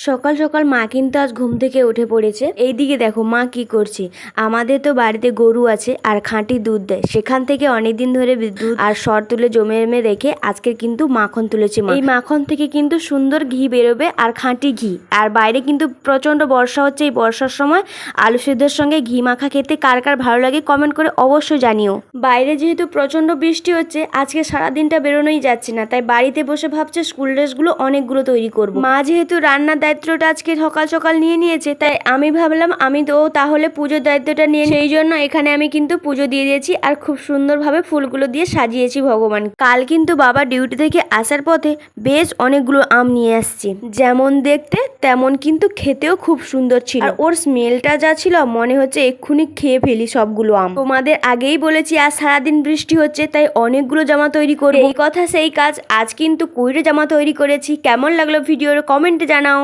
সকাল সকাল মা কিন্তু আজ ঘুম থেকে উঠে পড়েছে। এইদিকে দেখো মা কি করছে। আমাদের তো বাড়িতে গরু আছে আর খাঁটি দুধ দেয়, সেখান থেকে অনেকদিন ধরে দুধ আর সর তুলে জমে রেখে আজকে কিন্তু মাখন তুলেছে মা। এই মাখন থেকে কিন্তু সুন্দর ঘি বেরোবে আর খাঁটি ঘি। আর বাইরে কিন্তু প্রচন্ড বর্ষা হচ্ছে, এই বর্ষার সময় আলু সেদ্ধের সঙ্গে ঘি মাখা খেতে কার কার ভালো লাগে কমেন্ট করে অবশ্যই জানিও। বাইরে যেহেতু প্রচন্ড বৃষ্টি হচ্ছে, আজকে সারা দিনটা বেরোনোই যাচ্ছে না, তাই বাড়িতে বসে ভাবছে স্কুল ড্রেসগুলো অনেকগুলো তৈরি করব। মা যেহেতু রান্নার দায়িত্বটা আজকে সকাল সকাল নিয়ে নিয়েছে, তাই আমি ভাবলাম আমি তো তাহলে পুজোর দায়িত্বটা নিয়ে, সেই জন্য এখানে আমি কিন্তু পুজো দিয়ে দিয়েছি আর খুব সুন্দরভাবে ফুলগুলো দিয়ে সাজিয়েছি ভগবান। কাল কিন্তু বাবা ডিউটি থেকে আসার পথে বেশ অনেকগুলো আম নিয়ে আসছে, যেমন দেখতে তেমন কিন্তু খেতেও খুব সুন্দর ছিল। আর ওর স্মেলটা যা ছিল মনে হচ্ছে এক্ষুনি খেয়ে ফেলি সবগুলো আম। তোমাদের আগেই বলেছি আজ সারাদিন বৃষ্টি হচ্ছে, তাই অনেকগুলো জামা তৈরি করবো। এই কথা সেই কাজ, আজ কিন্তু কুইরে জামা তৈরি করেছি। কেমন লাগলো ভিডিওর কমেন্টে জানাও।